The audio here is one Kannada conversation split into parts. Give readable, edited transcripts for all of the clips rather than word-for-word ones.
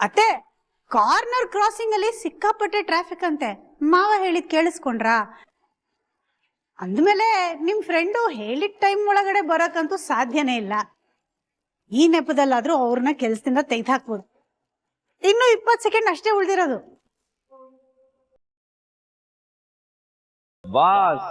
ಅತ್ತೆ ಕಾರ್ನರ್ ಕ್ರಾಸಿಂಗ್ ಅಲ್ಲಿ ಸಿಕ್ಕಾಪಟ್ಟೆ ಟ್ರಾಫಿಕ್ ಅಂತೆ. ಮಾವ ಹೇಳಿದ್ ಕೇಳಿಸ್ಕೊಂಡ್ರಾ? ಅಂದ್ಮೇಲೆ ನಿಮ್ ಫ್ರೆಂಡು ಹೇಳಿದ ಟೈಮ್ ಒಳಗಡೆ ಬರೋಕ್ಕಂತೂ ಸಾಧ್ಯನೇ ಇಲ್ಲ. ಈ ನೆಪದಲ್ಲಾದ್ರೂ ಅವ್ರನ್ನ ಕೆಲ್ಸದಿಂದ ತೆಗೆದುಹಾಕ್ಬೋದು. ಇನ್ನು 20 ಸೆಕೆಂಡ್ ಅಷ್ಟೇ ಉಳಿದಿರೋದು. ಬಾಸ್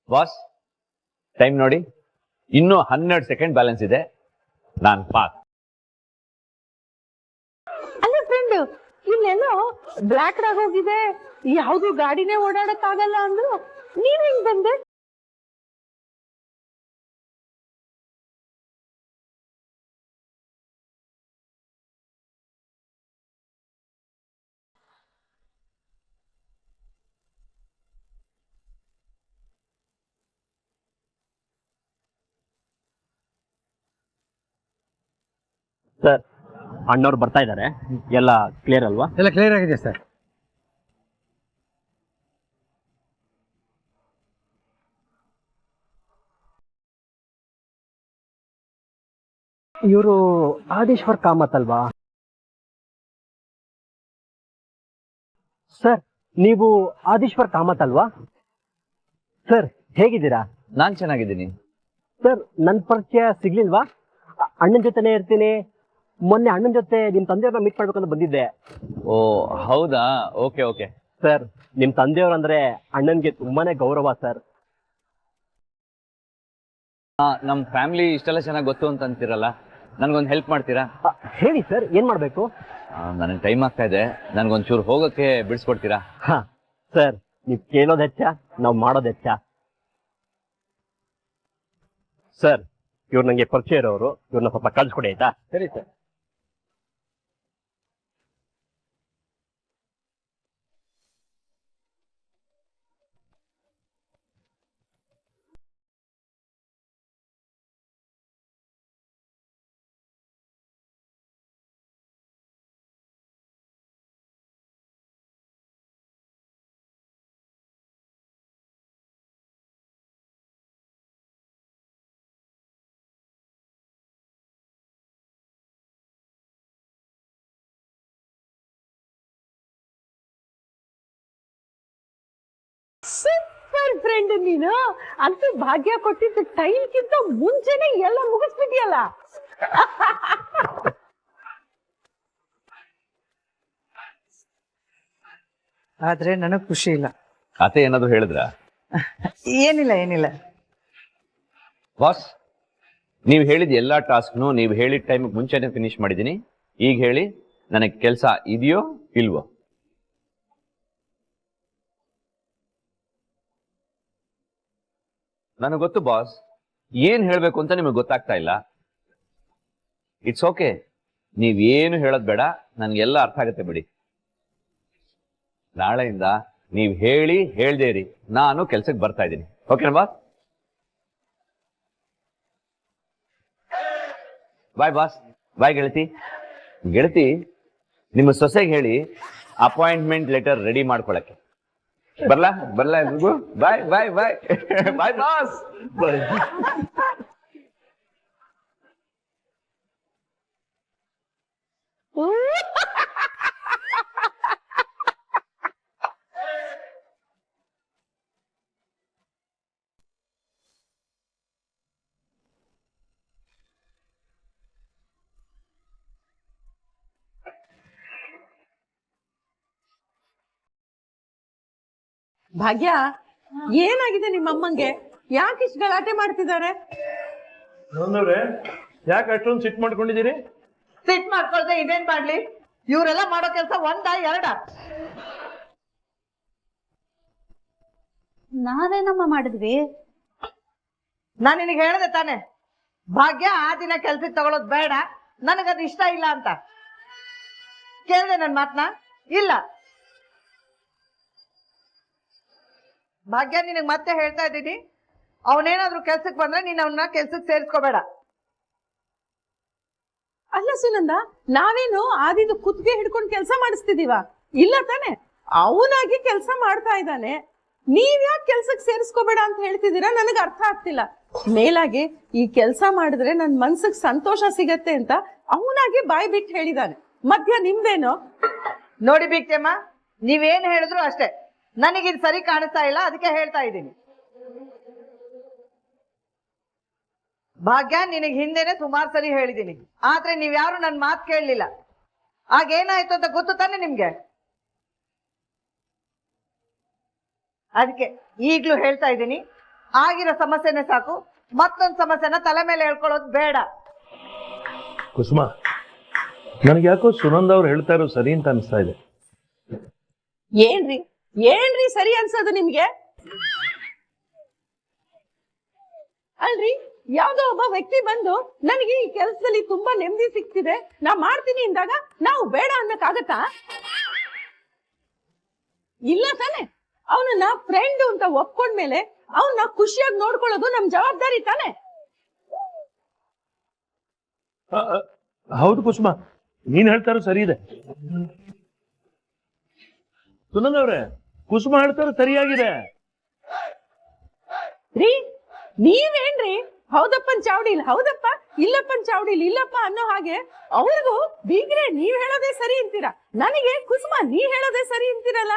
ಬಾಸ್ ಟೈಮ್ ನೋಡಿ, ಇನ್ನೂ 12 ಸೆಕೆಂಡ್ ಬ್ಯಾಲೆನ್ಸ್ ಇದೆ. ನಾನ್ ಪಾಸ್. ಅಲ್ಲ ಫ್ರೆಂಡ್, ಇಲ್ಲೆಲ್ಲೋ ಬ್ಲಾಕ್ ಆಗಿ ಹೋಗಿದೆ, ಯಾವ್ದು ಗಾಡಿನೇ ಓಡಾಡಕ್ ಆಗಲ್ಲ ಅಂದ್ರು, ನೀನ್ ಹೆಂಗ್ ಬಂದೆ? ಸರ್, ಅಣ್ಣವ್ರು ಬರ್ತಾ ಇದ್ದಾರೆ. ಎಲ್ಲ ಕ್ಲಿಯರ್ ಅಲ್ವಾ? ಎಲ್ಲ ಕ್ಲಿಯರ್ ಆಗಿದೆ ಸರ್. ಇವರು ಆದೇಶ್ವರ್ ಕಾಮತ್ ಅಲ್ವಾ ಸರ್? ನೀವು ಆದೇಶ್ವರ್ ಕಾಮತ್ ಅಲ್ವಾ ಸರ್? ಹೇಗಿದ್ದೀರಾ? ನಾನ್ ಚೆನ್ನಾಗಿದ್ದೀನಿ ಸರ್. ನನ್ನ ಪರಿಚಯ ಸಿಗ್ಲಿಲ್ವಾ? ಅಣ್ಣನ ಜೊತೆನೇ ಇರ್ತೀನಿ. ಮೊನ್ನೆ ಅಣ್ಣನ ಜೊತೆ ನಿಮ್ ತಂದೆಯವ್ರನ್ನ ಮೀಟ್ ಮಾಡ್ಬೇಕಂತ ಬಂದಿದ್ದೆ. ಓ ಹೌದಾ, ಓಕೆ ಓಕೆ. ಸರ್, ನಿಮ್ ತಂದೆಯವ್ರಂದ್ರೆ ಅಣ್ಣನ್ಗೆ ತುಂಬಾನೇ ಗೌರವ ಸರ್. ನಮ್ ಫ್ಯಾಮಿಲಿ ಇಷ್ಟೆಲ್ಲ ಚೆನ್ನಾಗಿ ಗೊತ್ತು ಅಂತ ಅಂತೀರಲ್ಲ, ನನ್ಗೊಂದು ಹೆಲ್ಪ್ ಮಾಡ್ತೀರಾ? ಹೇಳಿ ಸರ್, ಏನ್ ಮಾಡ್ಬೇಕು? ನನಗೆ ಟೈಮ್ ಆಗ್ತಾ ಇದೆ, ನನ್ಗೊಂಚೂರು ಹೋಗೋಕೆ ಬಿಡಿಸ್ಕೊಡ್ತೀರಾ? ಹಾ ಸರ್, ನೀವ್ ಕೇಳೋದ್ ಹೆಚ್ಚ, ನಾವ್ ಮಾಡೋದ್ ಹೆಚ್ಚ. ಸರ್, ಇವ್ರು ನಂಗೆ ಪರಿಚಯ ಇರೋರು, ಇವ್ರನ್ನ ಸ್ವಲ್ಪ ಕಳ್ಸ್ಕೊಡಿ ಆಯ್ತಾ? ಸರಿ ಸರ್. ಸೂಪರ್ ಫ್ರೆಂಡ್ ನೀನು. ಅಂತೂ ಭಾಗ್ಯ ಕೊಟ್ಟಿದ್ದ ಟೈಮ್ಗಿಂತ ಮುಂಚೆನೆ ಎಲ್ಲ ಮುಗಿಸ್ಬಿಟ್ಟಿಯಲ್ಲ. ಆದ್ರೆ ನನಗ್ ಖುಷಿ ಇಲ್ಲ. ಕತೆ ಏನಾದ್ರು ಹೇಳಿದ್ರ? ಏನಿಲ್ಲ. ಬಾಸ್, ನೀವು ಹೇಳಿದ ಎಲ್ಲಾ ಟಾಸ್ಕ್ನು ನೀವು ಹೇಳಿದ ಟೈಮ್ ಮುಂಚೆನೆ ಫಿನಿಶ್ ಮಾಡಿದ್ದೀನಿ. ಈಗ ಹೇಳಿ, ನನಗೆ ಕೆಲಸ ಇದೆಯೋ ಇಲ್ವೋ? ನನಗೆ ಗೊತ್ತು ಬಾಸ್, ಏನ್ ಹೇಳ್ಬೇಕು ಅಂತ ನಿಮಗೆ ಗೊತ್ತಾಗ್ತಾ ಇಲ್ಲ. ಇಟ್ಸ್ ಓಕೆ, ನೀವೇನು ಹೇಳೋದ್ ಬೇಡ, ನನ್ಗೆಲ್ಲ ಅರ್ಥ ಆಗುತ್ತೆ ಬಿಡಿ. ನಾಳೆಯಿಂದ ನೀವು ಹೇಳಿ ಹೇಳ್ದೇ ಇರಿ, ನಾನು ಕೆಲ್ಸಕ್ಕೆ ಬರ್ತಾ ಇದ್ದೀನಿ. ಓಕೆನಾ ಬಾಸ್? ಬಾಯ್ ಬಾಸ್. ಬಾಯ್ ಗೆಳತಿ. ಗೆಳತಿ, ನಿಮ್ಮ ಸೊಸೆಗೆ ಹೇಳಿ ಅಪಾಯಿಂಟ್ಮೆಂಟ್ ಲೆಟರ್ ರೆಡಿ ಮಾಡ್ಕೊಳಕ್ಕೆ. ಬರ್ಲಾ ಎಲ್ರಿಗೂ? ಬಾಯ್ ಬಾಯ್ ಬಾಯ್ ಬಾಯ್ ಬಾಸ್. ಭಾಗ್ಯ, ಏನಾಗಿದೆ ನಿಮ್ಮಮ್ಮಂಗೆ? ಯಾಕೆ ಇಷ್ಟು ಗಲಾಟೆ ಮಾಡ್ತಿದ್ದಾರೆ? ಯಾಕೆ ಅಷ್ಟೊಂದು ಸಿಟ್ ಮಾಡ್ಕೊಂಡಿದ್ದೀರಿ? ಸಿಟ್ ಮಾಡ್ಕೊಳ್ದೆ ಇದೇನ್ ಮಾಡ್ಲಿ? ಇವರೆಲ್ಲ ಮಾಡೋ ಕೆಲಸ ಒಂದ ಎರಡ? ನಾವೇನಮ್ಮ ಮಾಡಿದ್ವಿ? ನಾನ್ ನಿನಗೆ ಹೇಳ್ದೆ ತಾನೆ, ಭಾಗ್ಯ ಆ ದಿನ ಕೆಲ್ಸಕ್ಕೆ ತಗೊಳೋದ್ ಬೇಡ, ನನಗದು ಇಷ್ಟ ಇಲ್ಲ ಅಂತ ಕೇಳ್ದೆ ನನ್ ಮಾತ್ನ? ಇಲ್ಲ. ಭಾಗ್ಯ, ನಿನಗ್ ಮತ್ತೆ ಹೇಳ್ತಾ ಇದ್ದೀನಿ, ಅವನೇನಾದ್ರೂ ಕೆಲ್ಸಕ್ಕೆ ಬಂದ್ರೆ ನೀನ್ ಅವನ್ನ ಕೆಲ್ಸಕ್ಕೆ ಸೇರಿಸ್ಕೋಬೇಡ. ಅಲ್ಲ ಸುನಂದ, ನಾವೇನು ಆದಿದು ಕುತ್ತಿಗೆ ಹಿಡ್ಕೊಂಡು ಕೆಲಸ ಮಾಡಿಸ್ತಿದೀವ? ಇಲ್ಲ ತಾನೆ, ಅವನಾಗಿ ಕೆಲಸ ಮಾಡ್ತಾ ಇದ್ದಾನೆ. ನೀವ್ ಯಾಕೆ ಕೆಲ್ಸಕ್ಕೆ ಸೇರಿಸ್ಕೋಬೇಡ ಅಂತ ಹೇಳ್ತಿದ್ದೀರಾ? ನನಗೆ ಅರ್ಥ ಆಗ್ತಿಲ್ಲ. ಮೇಲಾಗಿ ಈ ಕೆಲಸ ಮಾಡಿದ್ರೆ ನನ್ ಮನ್ಸಿಗೆ ಸಂತೋಷ ಸಿಗತ್ತೆ ಅಂತ ಅವನಾಗಿ ಬಾಯಿ ಬಿಟ್ಟು ಹೇಳಿದಾನೆ. ಮಧ್ಯ ನಿಮ್ದೇನೋ? ನೋಡಿ ಬೀಗ್ತೇಮ್ಮ, ನೀವೇನ್ ಹೇಳಿದ್ರು ಅಷ್ಟೇ, ನನಗಿದ್ ಸರಿ ಕಾಣಿಸ್ತಾ ಇಲ್ಲ, ಅದಕ್ಕೆ ಹೇಳ್ತಾ ಇದ್ದೀನಿ. ಭಾಗ್ಯ, ನಿನಗ್ ಹಿಂದೆನೆ ಸುಮಾರು ಸರಿ ಹೇಳಿದೀನಿ, ಆದ್ರೆ ನೀವ್ಯಾರು ನನ್ ಮಾತು ಕೇಳಲಿಲ್ಲ. ಆಗೇನಾಯ್ತು ಅಂತ ಗೊತ್ತು ತಾನೆ ನಿಮ್ಗೆ? ಅದಕ್ಕೆ ಈಗ್ಲೂ ಹೇಳ್ತಾ ಇದ್ದೀನಿ, ಆಗಿರೋ ಸಮಸ್ಯೆನೆ ಸಾಕು, ಮತ್ತೊಂದು ಸಮಸ್ಯೆನ ತಲೆ ಮೇಲೆ ಹೇಳ್ಕೊಳ್ಳೋದು ಬೇಡ. ಕುಸುಮ, ನನಗೆ ಯಾಕೋ ಸುನಂದ ಅವ್ರು ಹೇಳ್ತಾ ಇರೋ ಸರಿ ಅಂತ ಅನಿಸ್ತಾ ಇದೆ. ಏನ್ರಿ ಸರಿ ಅನ್ಸೋದು ನಿಮ್ಗೆ? ಅಲ್ರಿ, ಯಾವ್ದೋ ಒಬ್ಬ ವ್ಯಕ್ತಿ ಬಂದು ನನಗೆ ಈ ಕೆಲಸದಲ್ಲಿ ತುಂಬಾ ನೆಮ್ಮದಿ ಸಿಗ್ತಿದೆ, ನಾ ಮಾಡ್ತೀನಿ ಅಂದಾಗ ನಾವು ಬೇಡ ಅನ್ನಕ್ಕಾಗತ್ತಾ? ಇಲ್ಲ ತಾನೆ. ಅವನನ್ನ ಫ್ರೆಂಡ್ ಅಂತ ಒಪ್ಕೊಂಡ್ಮೇಲೆ ಅವನ್ನ ಖುಷಿಯಾಗಿ ನೋಡ್ಕೊಳ್ಳೋದು ನಮ್ ಜವಾಬ್ದಾರಿ ತಾನೆ. ಹೌದು ಕುಸುಮ, ನೀನ್ ಹೇಳ್ತಾ ಇರೋ ಸರಿ ಇದೆ. ಸುನಂದ ಅವ್ರೆ, ಕುಸುಮ ಹೇಳ್ತಾ ಇರೋ ಸರಿಯಾಗಿದೆ. ರೀ, ನೀವೇನ್ರಿ ಹೌದಪ್ಪನ್ ಚಾವಡಿಲ್ ಹೌದಪ್ಪ, ಇಲ್ಲಪ್ಪನ್ ಚಾವಡಿಲ್ ಇಲ್ಲಪ್ಪ ಅನ್ನೋ ಹಾಗೆ ಅವ್ರಿಗೂ ಬೀಗ್ರೆ ನೀವ್ ಹೇಳೋದೇ ಸರಿ ಅಂತೀರಾ, ನನಗೆ ಕುಸುಮ ನೀವ್ ಹೇಳೋದೇ ಸರಿ ಅಂತೀರಲ್ಲ?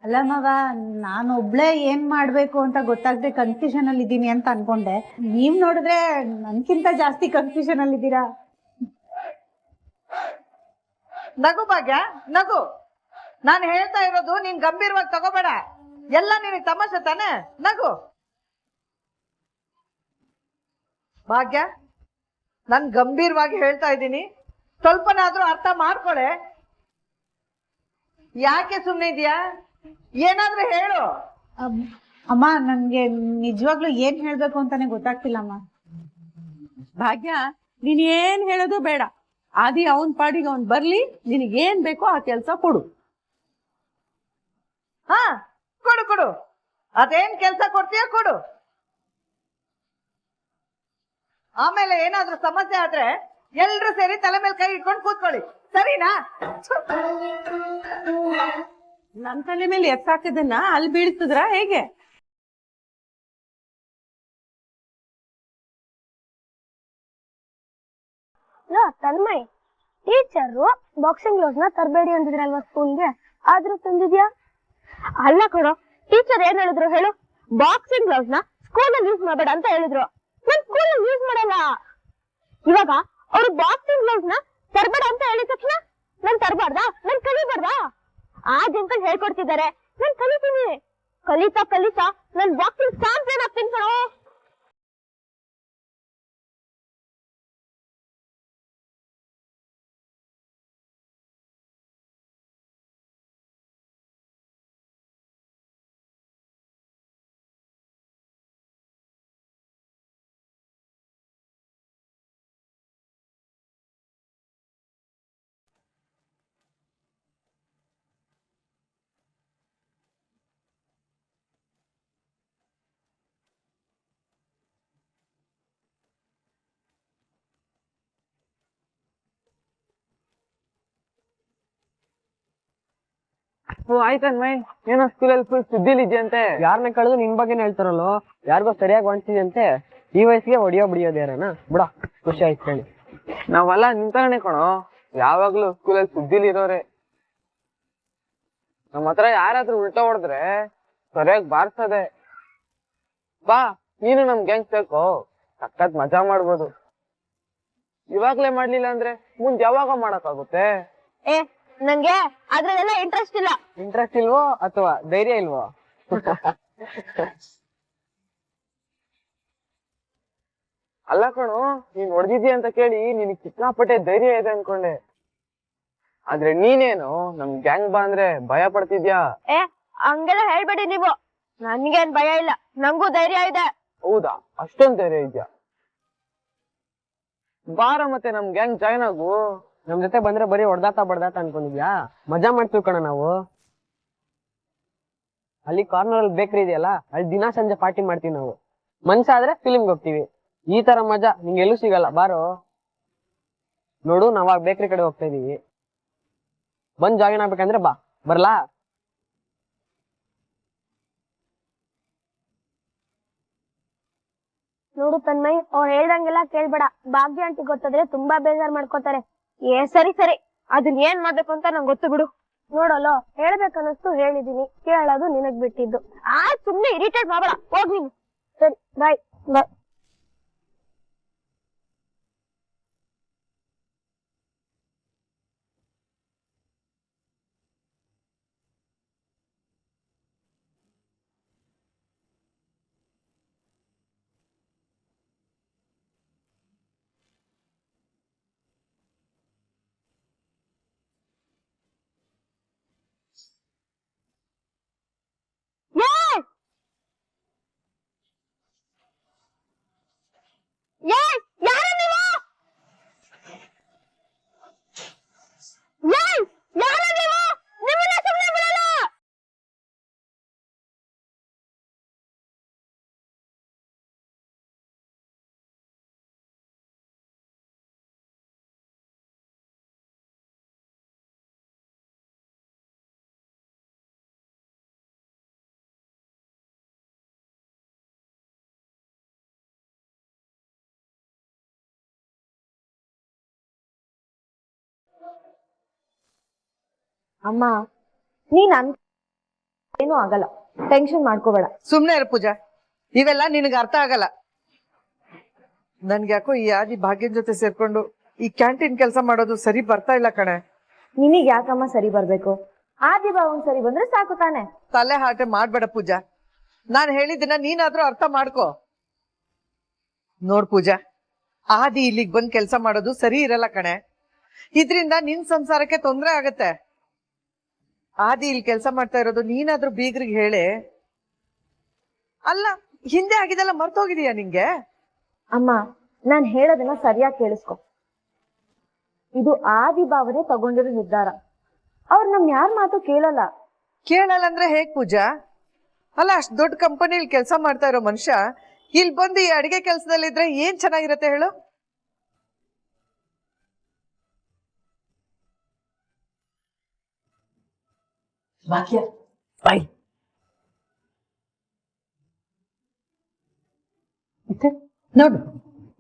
ಅಲ್ಲ ಮವ, ನಾನು ಒಬ್ಳೆ ಏನ್ ಮಾಡ್ಬೇಕು ಅಂತ ಗೊತ್ತಾಗದೆ ಕನ್ಫ್ಯೂಷನ್ ಅಲ್ಲಿ ಇದ್ದೀನಿ ಅಂತ ಅನ್ಕೊಂಡೆ. ನೀವ್ ನೋಡಿದ್ರೆ ನನ್ಕಿಂತ ಜಾಸ್ತಿ ಕನ್ಫ್ಯೂಷನ್ ಅಲ್ಲಿ ಇದ್ದೀರಾ. ನಗು ಭಾಗ್ಯ, ನಗು. ನಾನು ಹೇಳ್ತಾ ಇರೋದು ನೀನ್ ಗಂಭೀರವಾಗಿ ತಗೋಬೇಡ, ಎಲ್ಲ ನಿನಗೆ ತಮಾಷೆ ತಾನೆ. ನಗು ಭಾಗ್ಯ, ನಾನ್ ಗಂಭೀರವಾಗಿ ಹೇಳ್ತಾ ಇದ್ದೀನಿ, ಸ್ವಲ್ಪನಾದ್ರೂ ಅರ್ಥ ಮಾಡ್ಕೊಳೆ. ಯಾಕೆ ಸುಮ್ಮನೆ ಇದೆಯಾ? ಏನಾದ್ರೂ ಹೇಳು. ಅಮ್ಮ, ನನ್ಗೆ ನಿಜವಾಗ್ಲೂ ಏನ್ ಹೇಳ್ಬೇಕು ಅಂತಾನೆ ಗೊತ್ತಾಗ್ತಿಲ್ಲಮ್ಮ. ಭಾಗ್ಯ, ನೀನ್ ಏನ್ ಹೇಳೋದು ಬೇಡ. ಆದಿ ಅವನ್ ಪಾಡಿಗೆ ಅವನ್ ಬರ್ಲಿ, ನಿನಗೇನ್ ಬೇಕೋ ಆ ಕೆಲ್ಸ ಕೊಡು. ಹಾ, ಕೊಡು ಕೊಡು. ಅದೇನ್ ಕೆಲ್ಸ ಕೊಡ್ತೀಯ ಕೊಡು. ಆಮೇಲೆ ಏನಾದ್ರೂ ಸಮಸ್ಯೆ ಆದ್ರೆ ಎಲ್ರು ಸೇರಿ ತಲೆ ಮೇಲೆ ಕೈ ಇಟ್ಕೊಂಡು ಕೂತ್ಕೊಳ್ಳಿ, ಸರಿನಾ? ನನ್ ತಲೆ ಮೇಲೆ ಎತ್ತಾಕದನ್ನ ಅಲ್ಲಿ ಬೀಳ್ತಿದ್ರ ಹೇಗೆ? ತನ್ಮಯ್, ಟೀಚರು ಬಾಕ್ಸಿಂಗ್ ಗ್ಲೌಸ್ ನ ತರಬೇಡಿ ಅಂದಿದ್ರಲ್ವಾ ಸ್ಕೂಲ್ಗೆ, ಆದ್ರೂ ತಂದಿದ್ಯಾ? ಅಲ್ಲ ಕೊಡೋ, ಟೀಚರ್ ಏನ್ ಹೇಳಿದ್ರು ಹೇಳು? ಬಾಕ್ಸಿಂಗ್ ಗ್ಲೌಸ್ ನ ಸ್ಕೂಲ್ ಯೂಸ್ ಮಾಡಬೇಡ ಅಂತ ಹೇಳಿದ್ರು. ನಾನ್ ಸ್ಕೂಲ್ ಯೂಸ್ ಮಾಡಲ್ಲ. ಇವಾಗ ಅವ್ರು ಬಾಕ್ಸಿಂಗ್ ಗ್ಲೌಸ್ ನ ತರಬೇಡ ಅಂತ ಹೇಳಿದ ತಕ್ಷಣ ನಾನ್ ತರಬಾರ್ದಾ? ನಾನ್ ಕಲಿಬಾರ್ದಾ? ಆ ಅಂಕಲ್ ಹೇಳ್ಕೊಡ್ತಿದ್ದಾರೆ, ನಾನ್ ಕಲಿತೀನಿ. ಕಲಿತಾ ಕಲಿತಾ ನಾನ್ ಬಾಕ್ಸಿಂಗ್ ಚಾಂಪಿಯನ್ ಆಗ್ತೀನಿ ಕಣೋ. ಆಯ್ತನ್ಮಯ್, ಏನೋ ಸ್ಕೂಲಲ್ಲಿ ಫುಲ್ ಸುದ್ದಿಲಿದ್ಯಂತೆ. ಯಾರನ್ನ ಕಳೆದು ನಿನ್ ಬಗ್ಗೆನೇ ಹೇಳ್ತಾರಲ್ಲೋ, ಯಾರಿಗೋ ಸರಿಯಾಗಿ ಹೊಂಟಿದ್ಯಂತೆ. ಈ ವಯಸ್ಸಿಗೆ ಹೊಡಿಯೋ ಬಿಡಿಯೋದು ಯಾರನ ಬಿಡ. ಖುಷಿ ಆಯ್ತು ಹೇಳಿ. ನಾವೆಲ್ಲ ನಿಂತಾನೆ ಕಣೋ, ಯಾವಾಗ್ಲೂ ಸ್ಕೂಲಲ್ಲಿ ಸುದ್ದಿಲಿರೋರೆ. ನಮ್ಮ ಹತ್ರ ಯಾರಾದ್ರೂ ಉಲ್ಟಾ ಹೊಡೆದ್ರೆ ಸರಿಯಾಗಿ ಬಾರ್ಸದೆ. ಬಾ, ನೀನು ನಮ್ ಗ್ಯಾಂಗ್ ಸೇರ್ಕೋ, ಸಖತ್ ಮಜಾ ಮಾಡ್ಬೋದು. ಇವಾಗ್ಲೇ ಮಾಡ್ಲಿಲ್ಲ ಅಂದ್ರೆ ಮುಂದ್ ಯಾವಾಗ ಮಾಡಕ್ಕಾಗುತ್ತೆ? ನಂಗೆ ಅದ್ರಲ್ಲೆಲ್ಲ ಇಂಟ್ರೆಸ್ಟ್ ಇಲ್ಲ. ಇಂಟ್ರೆಸ್ಟ್ ಇಲ್ವೋ ಅಥವಾ ಧೈರ್ಯ ಇಲ್ವೋ? ಅಲ್ಲ ಕಣೋ, ನೀನ್ ಹೊಡೆದಿದ್ಯಾ ಅಂತ ಕೇಳಿ ನಿನಗ್ ಸಿಕ್ಕಾಪಟ್ಟೆ ಧೈರ್ಯ ಇದೆ ಅನ್ಕೊಂಡೆ. ಆದ್ರೆ ನೀನೇನು ನಮ್ ಗ್ಯಾಂಗ್ ಬಾ ಅಂದ್ರೆ ಭಯ ಪಡ್ತಿದ್ಯಾ? ಹಂಗೆಲ್ಲ ಹೇಳ್ಬೇಡಿ ನೀವು. ನನ್ಗೇನ್ ಭಯ ಇಲ್ಲ, ನಂಗೂ ಧೈರ್ಯ ಇದೆ. ಹೌದಾ? ಅಷ್ಟೊಂದ್ ಧೈರ್ಯ ಇದ್ಯಾ? ಬಾರ ಮತ್ತೆ ನಮ್ ಗ್ಯಾಂಗ್ ಜಾಯ್ನ್ ಆಗು. ನಮ್ ಜೊತೆ ಬಂದ್ರೆ ಬರೀ ಹೊಡ್ದಾಟ ಬಡ್ದಾಟ ಅನ್ಕೊಂಡಿದ್ಯಾ? ಮಜಾ ಮಾಡ್ತೀವಿ ಕಣ ನಾವು. ಅಲ್ಲಿ ಕಾರ್ನರ್ ಅಲ್ಲಿ ಬೇಕ್ರಿ ಇದೆಯಲ್ಲ, ಅಲ್ಲಿ ದಿನಾ ಸಂಜೆ ಪಾರ್ಟಿ ಮಾಡ್ತೀವಿ ನಾವು. ಮನ್ಸ ಆದ್ರೆ ಫಿಲ್ಮ್ಗೆ ಹೋಗ್ತೀವಿ. ಈ ತರ ಮಜಾ ನಿಂಗೆ ಎಲ್ಲೂ ಸಿಗಲ್ಲ, ಬಾರೋ. ನೋಡು ನಾವಾಗ ಬೇಕ್ರಿ ಕಡೆ ಹೋಗ್ತಾ ಇದೀವಿ, ಬಂದ್ ಜಾಯಿನ್ ಆಗ್ಬೇಕಂದ್ರೆ ಬಾ. ಬರ್ಲಾ? ನೋಡು ತನ್ಮಯ್, ಅವ್ರು ಹೇಳ್ದಂಗೆಲ್ಲ ಕೇಳ್ಬೇಡ. ಭಾಗ್ಯ ಆಂಟಿ ಗೊತ್ತಾದ್ರೆ ತುಂಬಾ ಬೇಜಾರ್ ಮಾಡ್ಕೋತಾರೆ. ಸರಿ ಸರಿ, ಅದನ್ನ ಏನ್ ಮಾಡ್ಬೇಕು ಅಂತ ನಂಗೆ ಗೊತ್ತು ಬಿಡು. ನೋಡಲ್ಲೋ, ಹೇಳ್ಬೇಕನ್ನಷ್ಟು ಹೇಳಿದೀನಿ, ಕೇಳೋದು ನಿನಗ್ ಬಿಟ್ಟಿದ್ದು. ಸುಮ್ನೆ ಇರಿಟೇಟ್ ಮಾಡಬೇಡ, ಹೋಗ್ ನೀನು. ಸರಿ, ಬಾಯ್ ಬಾಯ್. ಅಮ್ಮ, ನೀನ್ ಏನೂ ಆಗಲ್ಲ, ಟೆನ್ಷನ್ ಮಾಡ್ಕೋಬೇಡ. ಸುಮ್ನೆ ಇರು ಪೂಜಾ, ಇವೆಲ್ಲ ನಿನಗೆ ಅರ್ಥ ಆಗಲ್ಲ. ನನ್ಗೆ ಯಾಕೋ ಈ ಆದಿ ಭಾಗ್ಯನ್ ಜೊತೆ ಸೇರ್ಕೊಂಡು ಈ ಕ್ಯಾಂಟೀನ್ ಕೆಲಸ ಮಾಡೋದು ಸರಿ ಬರ್ತಾ ಇಲ್ಲ ಕಣೆ. ನಿನಗ್ ಯಾಕಮ್ಮ ಸರಿ ಬರ್ಬೇಕು? ಆದಿ ಭಾವನ್ ಸರಿ ಬಂದ್ರೆ ಸಾಕು ತಾನೆ. ತಲೆ ಹಾಟೆ ಮಾಡ್ಬೇಡ ಪೂಜಾ, ನಾನ್ ಹೇಳಿದ್ದನ್ನ ನೀನಾದ್ರೂ ಅರ್ಥ ಮಾಡ್ಕೋ. ನೋಡ್ ಪೂಜಾ, ಆದಿ ಇಲ್ಲಿಗ್ ಬಂದ್ ಕೆಲ್ಸ ಮಾಡೋದು ಸರಿ ಇರಲ್ಲ ಕಣೆ. ಇದ್ರಿಂದ ನಿನ್ ಸಂಸಾರಕ್ಕೆ ತೊಂದ್ರೆ ಆಗತ್ತೆ. ಆದಿ ಇಲ್ಲಿ ಕೆಲ್ಸ ಮಾಡ್ತಾ ಇರೋದು ನೀನಾದ್ರೂ ಬೀಗ್ರಿಗೆ ಹೇಳಿ. ಅಲ್ಲ, ಹಿಂದೆ ಆಗಿದೆಲ್ಲ ಮರ್ತೋಗಿದೀಯಾ ನಿಂಗೆ? ಅಮ್ಮ, ನಾನ್ ಹೇಳೋದನ್ನ ಸರಿಯಾಗಿ ಕೇಳಿಸ್ಕೊ. ಇದು ಆದಿ ಭಾವನೆ ತಗೊಂಡಿರೋ ನಿರ್ಧಾರ. ಅವ್ರು ನಮ್ ಯಾರ ಮಾತು ಕೇಳಲ್ಲ. ಕೇಳಲ್ಲ ಅಂದ್ರೆ ಹೇಗ್ ಪೂಜಾ? ಅಲ್ಲ, ಅಷ್ಟ್ ದೊಡ್ಡ ಕಂಪನಿಲಿ ಕೆಲ್ಸ ಮಾಡ್ತಾ ಇರೋ ಮನುಷ್ಯ ಇಲ್ಲಿ ಬಂದು ಈ ಅಡಿಗೆ ಕೆಲ್ಸದಲ್ಲಿದ್ರೆ ಏನ್ ಚೆನ್ನಾಗಿರತ್ತೆ ಹೇಳು? ಭಾಗ್ಯ, ಬಾಯ್. ಮತ್ತೆ ನೋಡು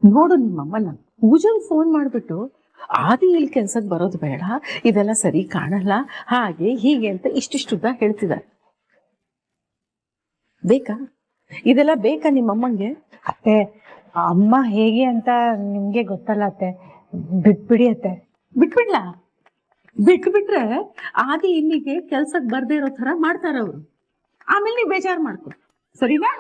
ನೋಡು ನಿಮ್ಮಮ್ಮನ ಪೂಜೆಗೆ ಫೋನ್ ಮಾಡ್ಬಿಟ್ಟು ಆದಿ ಇಲ್ಲಿ ಕೆಲ್ಸಕ್ಕೆ ಬರೋದು ಬೇಡ, ಇದೆಲ್ಲ ಸರಿ ಕಾಣಲ್ಲ, ಹಾಗೆ ಹೀಗೆ ಅಂತ ಇಷ್ಟಿಷ್ಟುದ್ದ ಹೇಳ್ತಿದ್ದಾರೆ. ಬೇಕಾ? ಇದೆಲ್ಲ ಬೇಕಾ ನಿಮ್ಮಮ್ಮಂಗೆ? ಅತ್ತೆ, ಅಮ್ಮ ಹೇಗೆ ಅಂತ ನಿಮ್ಗೆ ಗೊತ್ತಲ್ಲ ಅತ್ತೆ, ಬಿಟ್ಬಿಡಿ ಅತ್ತೆ. ಬಿಟ್ಬಿಡ್ಲಾ? ಬಿಟ್ರೆ ಆದಿ ಇಲ್ಲಿಗೆ ಕೆಲ್ಸಕ್ಕೆ ಬರ್ದೇ ಇರೋ ತರ ಮಾಡ್ತಾರ ಅವರು. ಆಮೇಲೆ ನೀವು ಬೇಜಾರು ಮಾಡ್ಕೊ, ಸರಿನಾ?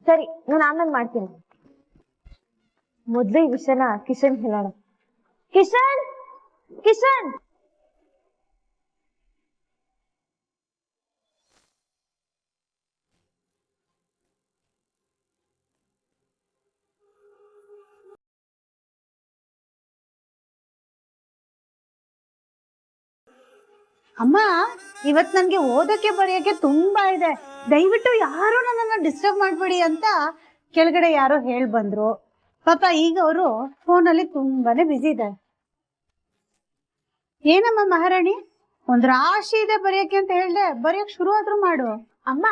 ಸರಿ, ನಾನು ಆಮೇಲೆ ಮಾಡ್ತೀನಿ. ಮೊದ್ಲು ಈ ವಿಷಯನ ಕಿಶನ್ ಹೇಳೋಣ. ಕಿಶನ್, ಕಿಶನ್. ಅಮ್ಮ, ಇವತ್ ನನ್ಗೆ ಓದಕ್ಕೆ ಬರೆಯಕ್ಕೆ ತುಂಬಾ ಇದೆ, ದಯವಿಟ್ಟು ಯಾರು ನನ್ನನ್ನ ಡಿಸ್ಟರ್ಬ್ ಮಾಡ್ಬೇಡಿ ಅಂತ ಕೆಳಗಡೆ ಯಾರೋ ಹೇಳ್ ಬಂದ್ರು. ಪಾಪ ಈಗ ಅವರು ಫೋನಲ್ಲಿ ತುಂಬಾನೇ ಬಿಸಿ ಇದ್ದಾರೆ. ಏನಮ್ಮ ಮಹಾರಾಣಿ, ಒಂದ್ ರಾಶಿ ಇದೆ ಬರೆಯಕ್ಕೆ ಅಂತ ಹೇಳ್ದೆ, ಬರೆಯಕ್ ಶುರು ಆದ್ರೂ ಮಾಡು. ಅಮ್ಮ,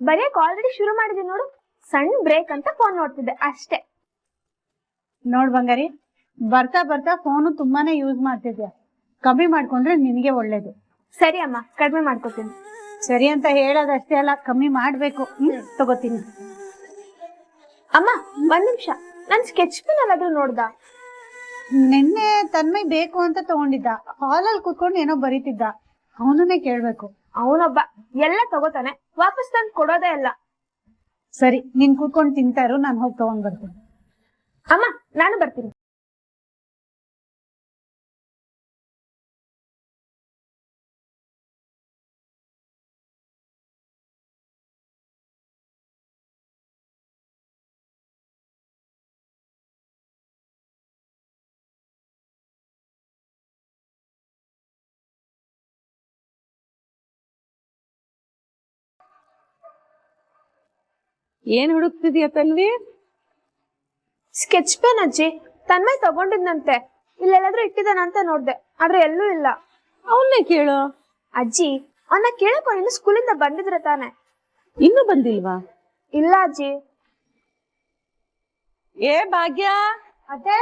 ಬರೆಯಕ್ ಆಲ್ರೆಡಿ ಶುರು ಮಾಡಿದೀನಿ ನೋಡು. ಸಣ್ಣ ಬ್ರೇಕ್ ಅಂತ ಫೋನ್ ನೋಡ್ತಿದ್ದೆ ಅಷ್ಟೇ. ನೋಡ್ ಬಂಗಾರಿ, ಬರ್ತಾ ಬರ್ತಾ ಫೋನು ತುಂಬಾನೇ ಯೂಸ್ ಮಾಡ್ತಿದ್ಯಾ, ಕಮ್ಮಿ ಮಾಡ್ಕೊಂಡ್ರೆ ನಿನ್ಗೆ ಒಳ್ಳೇದು. ಸರಿ ಅಮ್ಮ, ಕಡಿಮೆ ಮಾಡ್ಕೋತೀನಿ. ಸರಿ ಅಂತ ಹೇಳೋದಷ್ಟೇ ಅಲ್ಲ, ಕಮ್ಮಿ ಮಾಡ್ಬೇಕು. ತಗೋತೀನಿ. ಅಮ್ಮ, ಒಂದ್ ನಿಮಿಷ, ನನ್ ಸ್ಕೆಚ್ ಪೆನ್ ಅಲ್ಲಾದ್ರೂ ನೋಡ್ದ? ನಿನ್ನೆ ತನ್ಮಯ್ ಬೇಕು ಅಂತ ತಗೊಂಡಿದ್ದ, ಹಾಲಲ್ಲಿ ಕುತ್ಕೊಂಡು ಏನೋ ಬರೀತಿದ್ದ, ಅವನನ್ನೇ ಕೇಳ್ಬೇಕು. ಅವನೊಬ್ಬ ಎಲ್ಲ ತಗೋತಾನೆ, ವಾಪಸ್ ತಂದು ಕೊಡೋದೇ ಇಲ್ಲ. ಸರಿ, ನೀನ್ ಕೂತ್ಕೊಂಡು ತಿಂತಾ ಇರು, ನಾನು ಹೋಗಿ ತಗೊಂಡ್ ಬರ್ತೀನಿ. ಅಮ್ಮ, ನಾನು ಬರ್ತೀನಿ. ಏನ್ ಹುಡುಕ್ತಿದ್ಯಾ ತನ್ವಿ? ಸ್ಕೆಚ್ ಪೆನ್ ಅಜ್ಜಿ, ತನ್ಮಯ್ ತಗೊಂಡಿದ್ನಂತೆ. ಇಲ್ಲೆಲ್ಲಾದ್ರೂ ಇಟ್ಟಿದ್ದಾನಂತ ನೋಡ್ದೆ, ಆದ್ರೆ ಎಲ್ಲೂ ಇಲ್ಲ. ಅವನ್ನೇ ಕೇಳು. ಅಜ್ಜಿ, ಅವನ್ನ ಕೇಳಕ್ ಇನ್ನು ಸ್ಕೂಲಿಂದ ಬಂದಿದ್ರೆ ತಾನೆ. ಇನ್ನೂ ಬಂದಿಲ್ವಾ? ಇಲ್ಲ ಅಜ್ಜಿ. ಏ ಭಾಗ್ಯ, ಅತ್ತೆ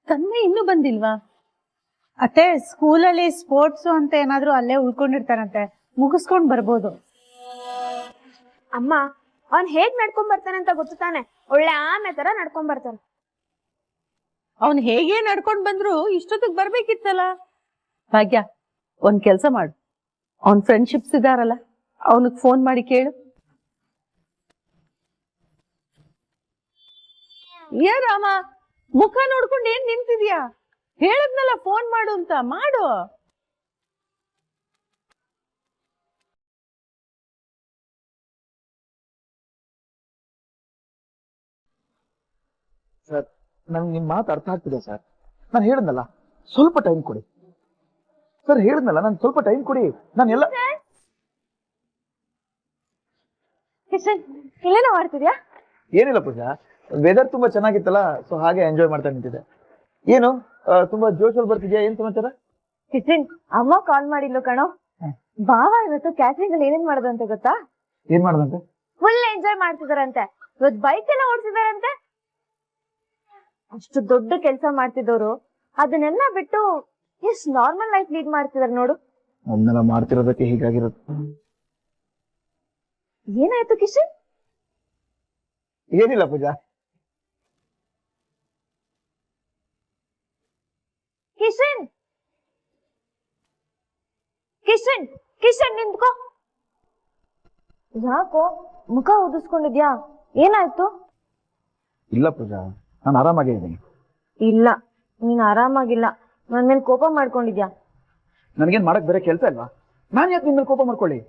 ತನ್ಮಯ್ ಇನ್ನೂ ಬಂದಿಲ್ವಾ? ಅತ್ತೆ, ಸ್ಕೂಲಲ್ಲಿ ಸ್ಪೋರ್ಟ್ಸ್ ಅಂತ ಏನಾದ್ರೂ ಅಲ್ಲೇ ಉಳ್ಕೊಂಡಿರ್ತಾರಂತೆ, ಮುಗಿಸ್ಕೊಂಡ್ ಬರ್ಬೋದು. ಅಮ್ಮ, ಅವ್ನ್ ಹೇಗ್ ನಡ್ಕೊಂಡ್ ಬರ್ತಾನೆ ಅಂತ ಗೊತ್ತು ತಾನೆ. ಒಳ್ಳೆ ಆಮೆ ತರ ನಡ್ಕೊಂಡ್ ಬರ್ತಾನೆ. ಅವನ್ ಹೇಗೆ ನಡ್ಕೊಂಡ್ ಬಂದ್ರು ಇಷ್ಟೊತ್ತಿಗೆ ಬರ್ಬೇಕಿತ್ತಲ್ಲ. ಭಾಗ್ಯ, ಒಂದ್ ಕೆಲ್ಸ ಮಾಡು, ಅವನ್ ಫ್ರೆಂಡ್ಶಿಪ್ಸ್ ಇದಾರಲ್ಲ, ಅವನಿಗೆ ಫೋನ್ ಮಾಡಿ ಕೇಳು. ಏ ರಾಮ, ಮುಖ ನೋಡ್ಕೊಂಡು ಏನ್ ನಿಂತಿದ್ಯಾ? ಹೇಳದ್ನಲ್ಲ ಫೋನ್ ಮಾಡು ಅಂತ, ಮಾಡು. ಸರ್, ನನ್ಗೆ ನಿಮ್ ಮಾತು ಅರ್ಥ ಆಗ್ತಿದೆ ಸರ್. ನಾನು ಹೇಳಿದ್ನಲ್ಲ, ಸ್ವಲ್ಪ ಟೈಮ್ ಕೊಡಿ ಸರ್. ಹೇಳಿದ್ನಲ್ಲ, ನಾನು ಸ್ವಲ್ಪ ಟೈಮ್ ಕೊಡಿ. ನಾನು ಎಲ್ಲ ಇಲ್ಲೇನೋ ಮಾಡ್ತಿದ್ಯಾ? ಏನಿಲ್ಲ ಪೂಜಾ, ವೆದರ್ ತುಂಬಾ ಚೆನ್ನಾಗಿತ್ತಲ್ಲ, ಸೊ ಹಾಗೆ ಎಂಜಾಯ್ ಮಾಡ್ತಾ ನಿಂತಿದ್ದೆ. ಏನು ತುಂಬಾ ಜೋಶಲ್ಲಿ ಬರ್ತಿದ್ಯಾ? ಏನ್ ಸಮಾಚಾರ? ಕಿಶನ್, ಅಮ್ಮ ಕಾಲ್ ಮಾಡಿದ್ಲು ಕಣೋ. ಬಾವ ಇವತ್ತು ಕ್ಯಾಟ್ರಿಂಗ್ ಅಲ್ಲಿ ಏನೇನ್ ಮಾಡೋದಂತೆ ಗೊತ್ತಾ? ಏನ್ ಮಾಡದಂತೆ? ಫುಲ್ ಎಂಜಾಯ್ ಮಾಡ್ತಿದಾರಂತೆ. ಇವತ್ತು ಬೈಕ್ ಎಲ್ಲ ಓಡಿಸಿದಾರಂತೆ. ಅಷ್ಟು ದೊಡ್ಡ ಕೆಲಸ ಮಾಡ್ತಿದ್ದವ್ರು ಅದನ್ನೆಲ್ಲ ಬಿಟ್ಟು ಎಷ್ಟ್ ನಾರ್ಮಲ್ ಲೈಫ್ ಲೀಡ್ ಮಾಡ್ತಿದಾರೆ ನೋಡು. ಅದನ್ನೆಲ್ಲ ಮಾಡ್ತಿರೋದಕ್ಕೆ ಹೀಗಾಗಿರುತ್ತೆ. ಏನಾಯ್ತು ಕಿಶನ್? ಏನಿಲ್ಲ ಪೂಜಾ. ಕಿಶನ್, ಕಿಶನ್, ಕಿಶನ್ ನಿಂತ್ಕೋ. ಯಾಕೋ ಮುಖ ಊದಿಸ್ಕೊಂಡಿದ್ಯಾ? ಏನಾಯ್ತು? ಇಲ್ಲ ಪೂಜಾ, ನಾನು ಆರಾಮಾಗಿದ್ದೀನಿ. ಇಲ್ಲ, ನೀನ್ ಆರಾಮಾಗಿಲ್ಲ. ನನ್ ಮೇಲೆ ಕೋಪ ಮಾಡ್ಕೊಂಡಿದ್ಯಾ? ನನ್ಗೇನ್ ಮಾಡಕ್ ಬೇರೆ ಕೆಲ್ಸ ಇಲ್ವಾ? ನಾನ್ ಯಾಕೆ ನಿನ್ ಮೇಲೆ ಕೋಪ ಮಾಡ್ಕೊಳ್ಳಿ?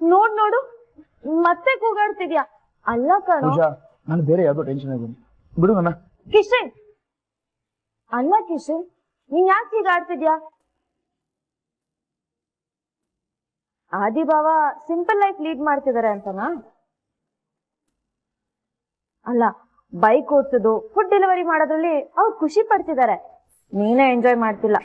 ನೋಡ್ ನೋಡು, ಮತ್ತೆ ಕೂಗಾಡ್ತಿದ್ಯಾ. ಅಲ್ಲ ಕಣೋ ಪೂಜಾ, ನಾನು ಬೇರೆ ಯಾವ್ದೋ ಟೆನ್ಷನ್ ಆಗಿದ್ದೀನಿ, ಬಿಡು ನನ್ನ. ಕಿಶನ್, ಅಲ್ಲ ಕಿಶನ್, ನೀನ್ ಯಾಕೆ ಹೀಗ ಆಡ್ತಿದ್ಯಾ? ಆದಿ ಬಾವ ಸಿಂಪಲ್ ಲೈಫ್ ಲೀಡ್ ಮಾಡ್ತಿದಾರೆ ಅಂತನಾ? ಅಲ್ಲ, ಬೈಕ್ ಓಡಿಸೋದು, ಫುಡ್ ಡೆಲಿವರಿ ಮಾಡೋದ್ರಲ್ಲಿ ಅವ್ರು ಖುಷಿ ಪಡ್ತಿದ್ದಾರೆ. ನೀನೇ ಎಂಜಾಯ್ ಮಾಡ್ತಿಲ್ಲ.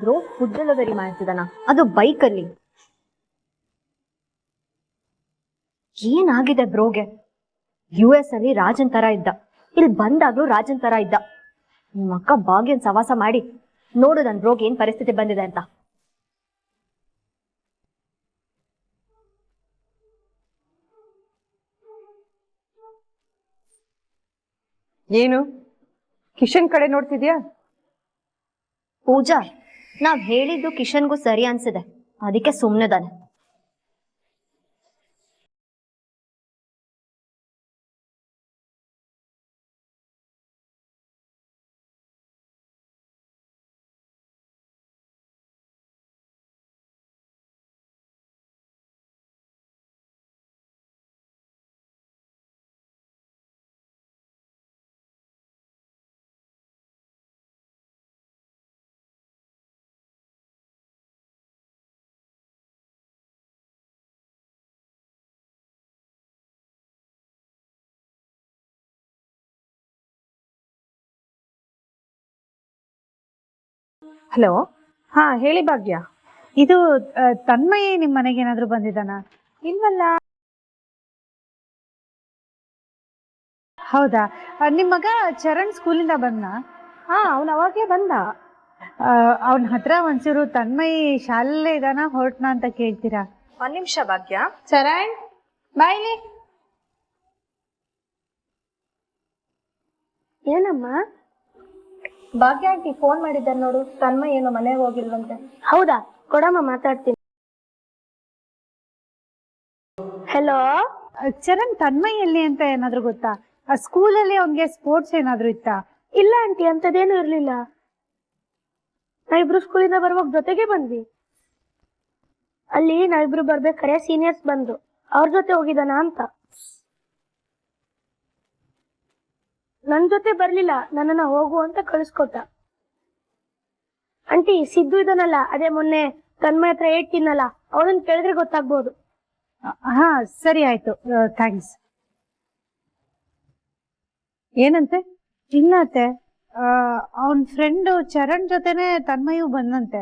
ಬ್ರೋ ಫುಡ್ ಡೆಲಿವರಿ ಮಾಡ್ತಿದ್ದಾನ, ಅದು ಬೈಕಲ್ಲಿ. ಏನಾಗಿದೆ ಬ್ರೋಗೆ? US ಅಲ್ಲಿ ರಾಜನ್ ತರ ಇದ್ದ, ಇಲ್ಲಿ ಬಂದಾಗ್ಲೂ ರಾಜನ್ ತರ ಇದ್ದ. ನಿಮ್ಮ ಅಕ್ಕ ಭಾಗ್ಯನ್ ಸವಾಸ ಮಾಡಿ ನೋಡು ನನ್ ಬ್ರೋಗೆ ಏನ್ ಪರಿಸ್ಥಿತಿ ಬಂದಿದೆ ಅಂತ. ಏನು ಕಿಶನ್ ಕಡೆ ನೋಡ್ತಿದ್ಯಾ? ಪೂಜಾ, ನಾವ್ ಹೇಳಿದ್ದು ಕಿಶನ್ಗೂ ಸರಿ ಅನ್ಸಿದೆ, ಅದಕ್ಕೆ ಸುಮ್ನೆದಾನೆ. ಹಲೋ, ಹಾ ಹೇಳಿ ಭಾಗ್ಯ. ಇದು ತನ್ಮಯಿ ನಿಮ್ ಮನೆಗೆ ಏನಾದ್ರು ಬಂದಿದ್ದಾನ? ಇಲ್ವಲ್ಲ. ಹೌದಾ? ನಿಮ್ ಮಗ ಚರಣ್ ಸ್ಕೂಲಿಂದ ಬಂದ? ಹಾ, ಅವನ್ ಅವಾಗೇ ಬಂದ. ಅವನ ಹತ್ರ ಒಂಚೂರು ತನ್ಮಯಿ ಶಾಲೆಲ್ಲೇ ಇದಾನ ಹೊರಟ್ನ ಅಂತ ಕೇಳ್ತೀರಾ? ಒಂದ್ ನಿಮಿಷ ಭಾಗ್ಯ. ಚರಣ್ ಬಾಯ್ಲಿ. ಏನಮ್ಮ? ಭಾಗ್ಯ ಆಂಟಿ ಫೋನ್ ಮಾಡಿದ್ದಾರೆ ನೋಡು, ತನ್ಮಯ್ ಏನೋ ಮನೆಗೆ ಹೋಗಿಲ್ವಂತೆ. ಹೌದಾ, ಕೊಡಮ್ಮ ಮಾತಾಡ್ತೀನಿ. ಹೆಲೋ, ಚರಣ್ ತನ್ಮಯಿ ಎಲ್ಲಿ ಅಂತ ಏನಾದ್ರು ಗೊತ್ತಾ? ಸ್ಕೂಲಲ್ಲಿ ಅವ್ನಿಗೆ ಸ್ಪೋರ್ಟ್ಸ್ ಏನಾದ್ರು ಇತ್ತಾ? ಇಲ್ಲ ಆಂಟಿ, ಅಂತದೇನು ಇರ್ಲಿಲ್ಲ. ನಾವಿಬ್ರು ಸ್ಕೂಲಿಂದ ಬರುವಾಗ ಜೊತೆಗೆ ಬಂದ್ವಿ. ಅಲ್ಲಿ ನಾವಿಬ್ರು ಬರ್ಬೇಕಾರೆ ಸೀನಿಯರ್ಸ್ ಬಂದ್ರು, ಅವ್ರ ಜೊತೆ ಹೋಗಿದ್ದಾನ ಅಂತ. ನನ್ ಜೊತೆ ಬರ್ಲಿಲ್ಲ, ನನ್ನನ್ನ ಹೋಗು ಅಂತ ಕಳಿಸ್ಕೊಟ್ಟ. ಆಂಟಿ, ಸಿದ್ದು ಇದನ್ನಲ್ಲ, ಅದೇ ಮೊನ್ನೆ ತನ್ಮಯ ಹತ್ರ ಹೇಳ್ತೀನಲ್ಲ, ಅವಳನ್ನ ಕೇಳಿದ್ರೆ ಗೊತ್ತಾಗ್ಬೋದು. ಹಾ ಸರಿ ಆಯ್ತು, ಥ್ಯಾಂಕ್ಸ್. ಏನಂತೆ? ಇಲ್ಲ ಅತ್ತೆ, ಅವನ್ ಫ್ರೆಂಡ್ ಚರಣ್ ಜೊತೆನೆ ತನ್ಮಯು ಬಂದಂತೆ.